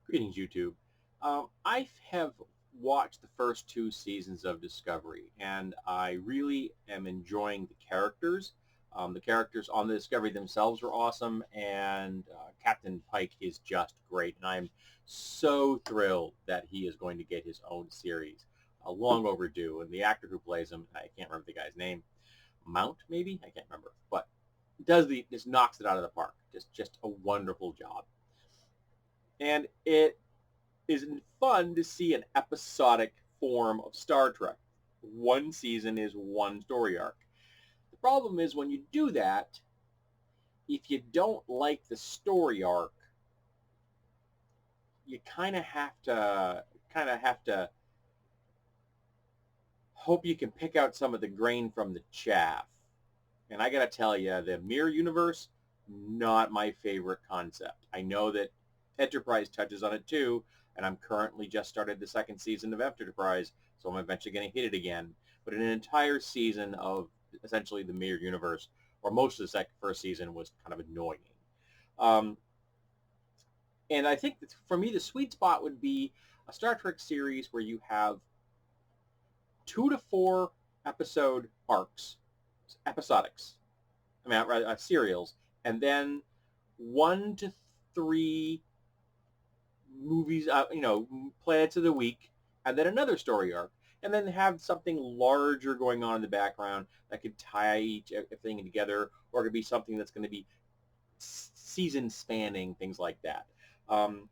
Greetings, YouTube. I have watched the first two seasons of Discovery, and I really am enjoying the characters. The characters on the Discovery themselves are awesome, and Captain Pike is just great. And I'm so thrilled that he is going to get his own series. Long overdue. And the actor who plays him, I can't remember the guy's name, Mount maybe? I can't remember. But just knocks it out of the park. Just a wonderful job. And it is fun to see an episodic form of Star Trek. One season is one story arc. The problem is when you do that, if you don't like the story arc, you kind of have to hope you can pick out some of the grain from the chaff. And I got to tell you, the mirror universe, not my favorite concept. I know that Enterprise touches on it too, and I'm currently just started the second season of Enterprise, so I'm eventually going to hit it again. But an entire season of essentially the mirror universe, or most of the first season, was kind of annoying. Um, and I think that for me, the sweet spot would be a Star Trek series where you have 2 to 4 episode arcs, episodics. I mean, rather, serials, and then 1 to 3 movies, planets of the week, and then another story arc, and then have something larger going on in the background that could tie everything together, or it could be something that's going to be season spanning, things like that. And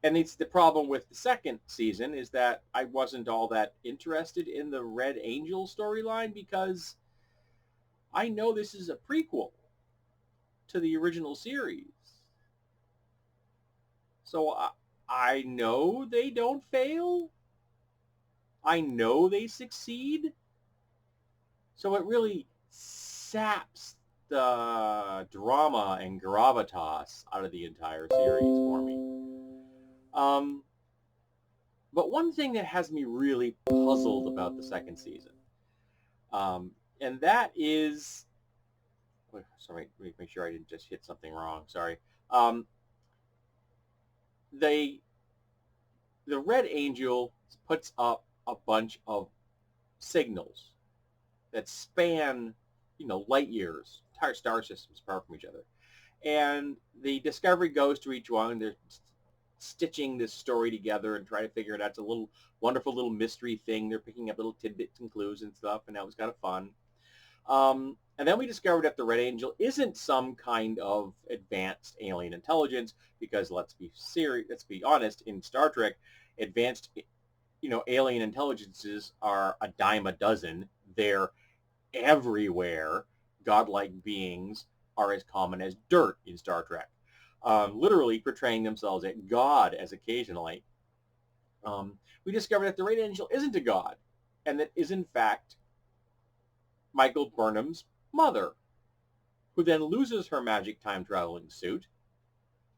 it's the problem with the second season is that I wasn't all that interested in the Red Angel storyline because I know this is a prequel to the original series. So I know they don't fail. I know they succeed. So it really saps the drama and gravitas out of the entire series for me. But one thing that has me really puzzled about the second season, and that is, sorry, make sure I didn't just hit something wrong. Sorry. They the Red Angel puts up a bunch of signals that span, light years, entire star systems apart from each other. And the Discovery goes to each one. They're stitching this story together and trying to figure it out. It's a little wonderful little mystery thing. They're picking up little tidbits and clues and stuff, and that was kind of fun. And then we discovered that the Red Angel isn't some kind of advanced alien intelligence, because let's be honest, in Star Trek, advanced, alien intelligences are a dime a dozen. They're everywhere. Godlike beings are as common as dirt in Star Trek, literally portraying themselves as God as occasionally. We discovered that the Red Angel isn't a god, and that is in fact Michael Burnham's mother, who then loses her magic time traveling suit.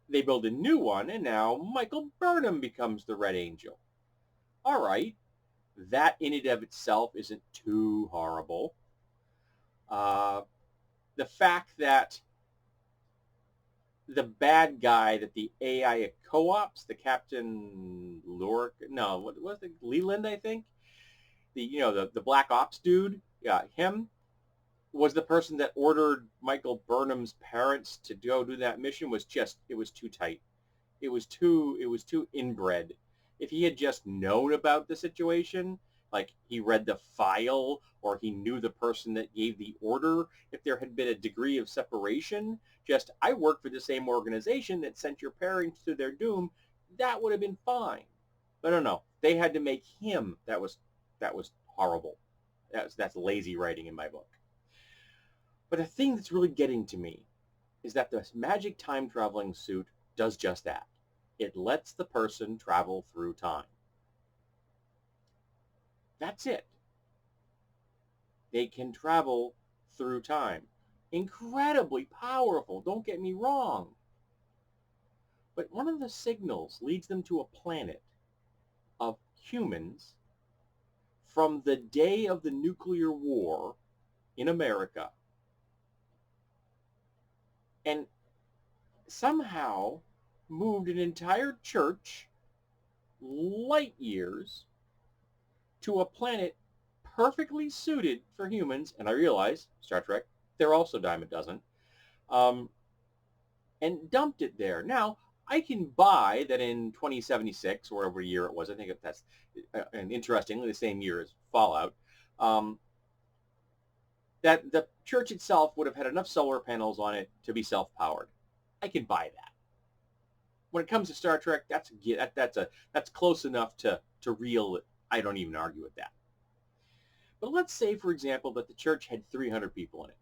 They build a new one, and now Michael Burnham becomes the Red Angel. All right, that in and of itself isn't too horrible. The fact that the bad guy that the AI co-ops, the Captain Lurk, no, what was it, Leland, I think, the Black Ops dude, yeah, him was the person that ordered Michael Burnham's parents to go do that mission. It was too tight. It was too inbred. If he had just known about the situation, like he read the file or he knew the person that gave the order, if there had been a degree of separation, just I work for the same organization that sent your parents to their doom, that would have been fine. But no, they had to make him. That was horrible. That's lazy writing in my book. But the thing that's really getting to me is that the magic time traveling suit does just that. It lets the person travel through time. That's it. They can travel through time. Incredibly powerful, don't get me wrong. But one of the signals leads them to a planet of humans from the day of the nuclear war in America. And somehow moved an entire church light years to a planet perfectly suited for humans, and I realize, Star Trek, they're also dime a dozen, um, and dumped it there. Now, I can buy that in 2076, or whatever year it was, I think that's, and interestingly, the same year as Fallout, um, that the church itself would have had enough solar panels on it to be self-powered. I can buy that. When it comes to Star Trek, that's close enough to real. I don't even argue with that. But let's say, for example, that the church had 300 people in it.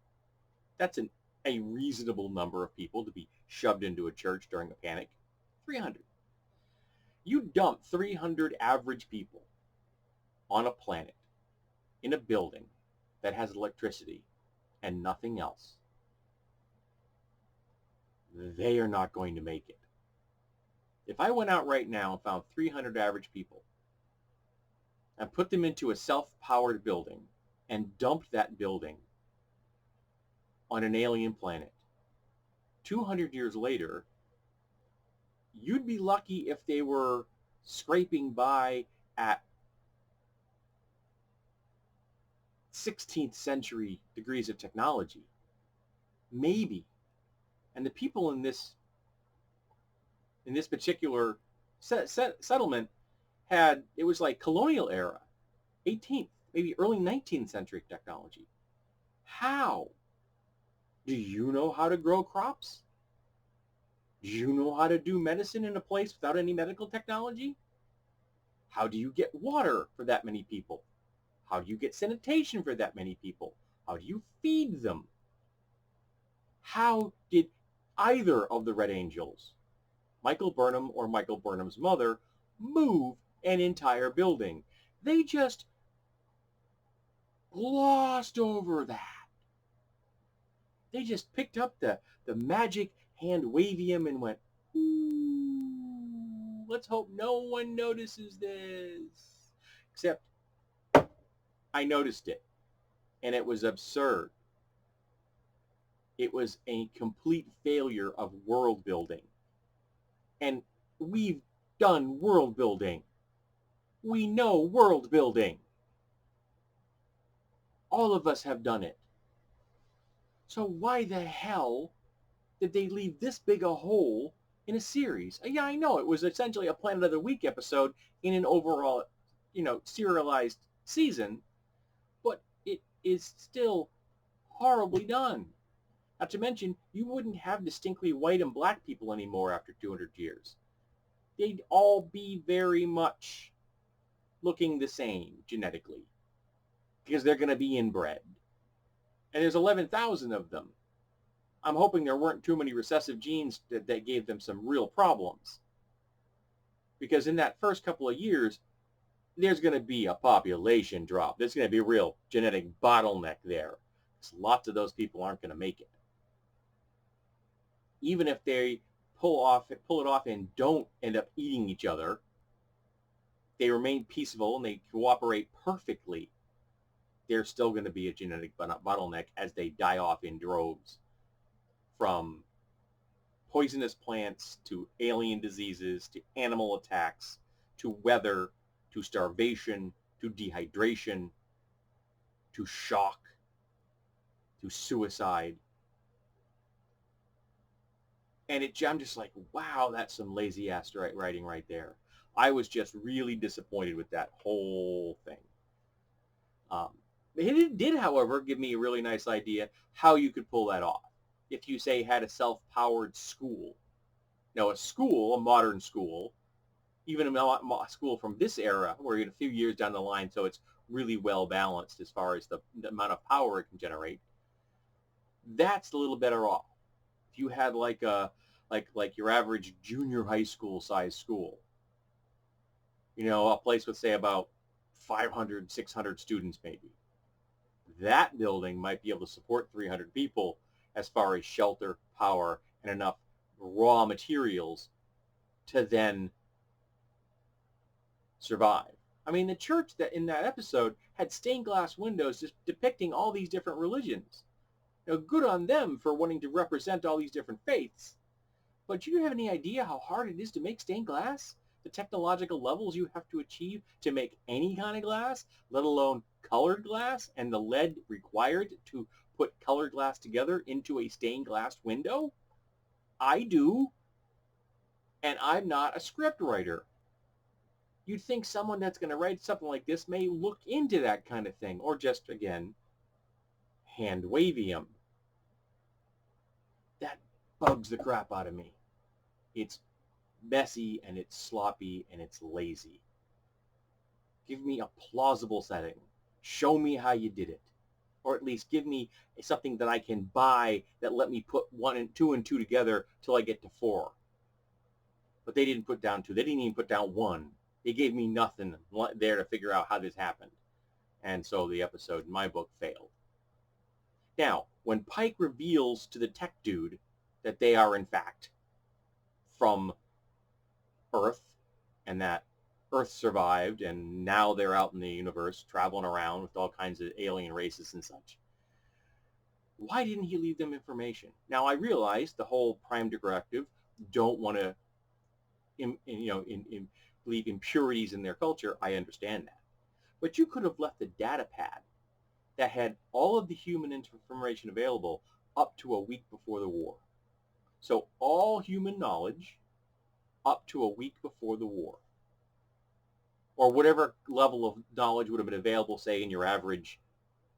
That's a reasonable number of people to be shoved into a church during a panic. 300. You dump 300 average people on a planet in a building that has electricity and nothing else. They are not going to make it. If I went out right now and found 300 average people and put them into a self-powered building and dumped that building on an alien planet, 200 years later, you'd be lucky if they were scraping by at 16th century degrees of technology. Maybe. And the people in this particular settlement it was like colonial era, 18th, maybe early 19th century technology. How? Do you know how to grow crops? Do you know how to do medicine in a place without any medical technology? How do you get water for that many people? How do you get sanitation for that many people? How do you feed them? How did either of the Red Angels, Michael Burnham or Michael Burnham's mother, move an entire building? They just glossed over that. They just picked up the magic hand wavium and went, ooh, let's hope no one notices this. Except I noticed it, and it was absurd. It was a complete failure of world building. And we've done world building. We know world building. All of us have done it. So why the hell did they leave this big a hole in a series? Yeah, I know it was essentially a Planet of the Week episode in an overall, serialized season, but it is still horribly done. Not to mention, you wouldn't have distinctly white and black people anymore after 200 years. They'd all be very much looking the same genetically because they're going to be inbred. And there's 11,000 of them. I'm hoping there weren't too many recessive genes that gave them some real problems. Because in that first couple of years, there's going to be a population drop. There's going to be a real genetic bottleneck there. Lots of those people aren't going to make it. Even if they pull it off and don't end up eating each other, they remain peaceful and they cooperate perfectly, there's still going to be a genetic bottleneck as they die off in droves, from poisonous plants to alien diseases to animal attacks to weather to starvation to dehydration to shock to suicide. And I'm just like, wow, that's some lazy ass writing right there. I was just really disappointed with that whole thing. It did, however, give me a really nice idea how you could pull that off. If you, say, had a self-powered school. Now, a modern school, even a school from this era, where you're a few years down the line, so it's really well balanced as far as the amount of power it can generate, that's a little better off. If you had like your average junior high school size school, a place with, say, about 500, 600 students maybe, that building might be able to support 300 people as far as shelter, power, and enough raw materials to then survive. I mean, the church that in that episode had stained glass windows just depicting all these different religions. Good on them for wanting to represent all these different faiths. But do you have any idea how hard it is to make stained glass? The technological levels you have to achieve to make any kind of glass, let alone colored glass, and the lead required to put colored glass together into a stained glass window? I do, and I'm not a script writer. You'd think someone that's going to write something like this may look into that kind of thing, or just, again, hand wavium. That bugs the crap out of me. It's messy, and it's sloppy, and it's lazy. Give me a plausible setting. Show me how you did it. Or at least give me something that I can buy that let me put one and two together till I get to 4. But they didn't put down 2. They didn't even put down 1. They gave me nothing there to figure out how this happened. And so the episode, in my book, failed. Now, when Pike reveals to the tech dude that they are, in fact, from Earth, and that Earth survived, and now they're out in the universe traveling around with all kinds of alien races and such, why didn't he leave them information? Now, I realize the whole Prime Directive don't want to leave impurities in their culture. I understand that. But you could have left a data pad that had all of the human information available up to a week before the war. So all human knowledge up to a week before the war. Or whatever level of knowledge would have been available, say, in your average,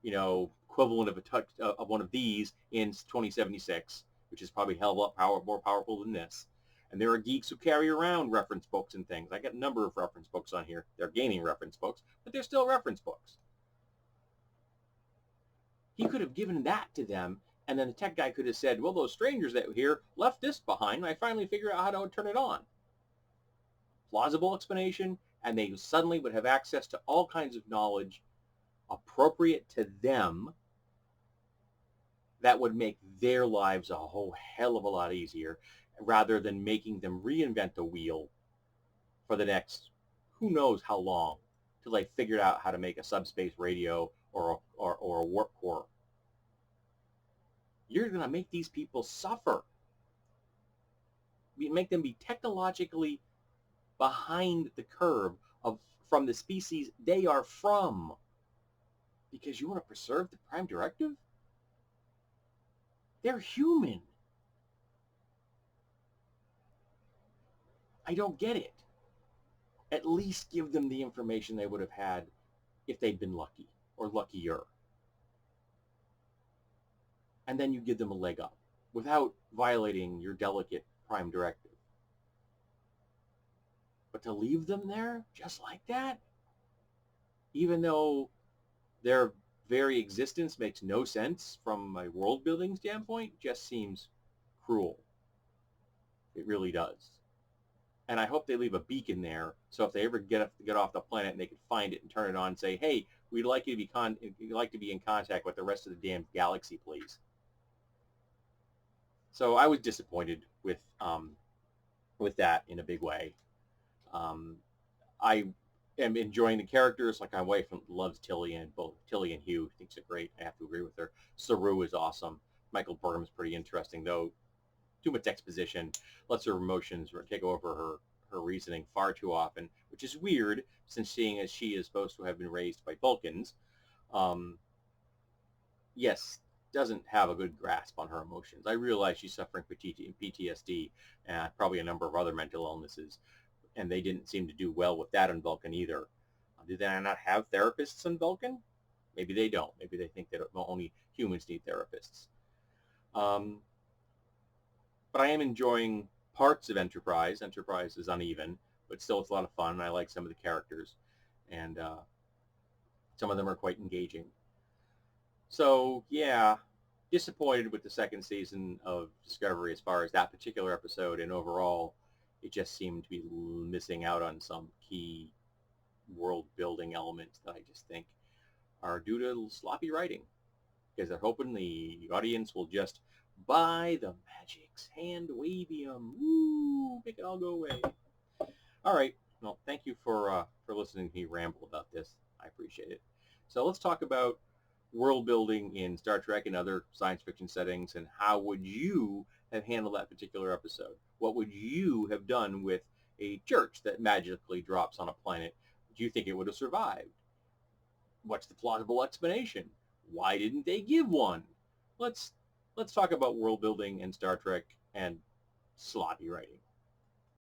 equivalent of one of these in 2076, which is probably a hell of a lot more powerful than this. And there are geeks who carry around reference books and things. I got a number of reference books on here. They're gaming reference books, but they're still reference books. He could have given that to them, and then the tech guy could have said, well, those strangers that were here left this behind, and I finally figured out how to turn it on. Plausible explanation, and they suddenly would have access to all kinds of knowledge appropriate to them that would make their lives a whole hell of a lot easier, rather than making them reinvent the wheel for the next who knows how long till they figured out how to make a subspace radio or a warp core. You're going to make these people suffer. Make them be technologically behind the curve from the species they are from, because you want to preserve the Prime Directive? They're human. I don't get it. At least give them the information they would have had if they'd been lucky or luckier. And then you give them a leg up without violating your delicate Prime Directive. But to leave them there just like that, even though their very existence makes no sense from a world building standpoint, just seems cruel. It really does. And I hope they leave a beacon there, so if they ever get off the planet and they can find it and turn it on and say, hey, we'd like you to be in contact with the rest of the damn galaxy, please. So I was disappointed with that in a big way. I am enjoying the characters. Like, my wife loves Tilly, and both Tilly and Hugh thinks they're great. I have to agree with her. Saru is awesome. Michael Burnham's pretty interesting, though too much exposition lets her emotions take over her reasoning far too often, which is weird, since seeing as she is supposed to have been raised by Vulcans. Yes, doesn't have a good grasp on her emotions. I realize she's suffering PTSD and probably a number of other mental illnesses, and they didn't seem to do well with that on Vulcan either. Do they not have therapists on Vulcan? Maybe they don't. Maybe they think that only humans need therapists. But I am enjoying parts of Enterprise. Enterprise is uneven, but still it's a lot of fun. I like some of the characters, and some of them are quite engaging. So, yeah, disappointed with the second season of Discovery as far as that particular episode, and overall, it just seemed to be missing out on some key world-building elements that I just think are due to sloppy writing, because they're hoping the audience will just buy the magic's hand wavium. Woo! Make it all go away. All right. Well, thank you for listening to me ramble about this. I appreciate it. So let's talk about world building in Star Trek and other science fiction settings, and how would you have handled that particular episode? What would you have done with a church that magically drops on a planet? Do you think it would have survived? What's the plausible explanation? Why didn't they give one? Let's let's talk about world building and Star Trek and sloppy writing.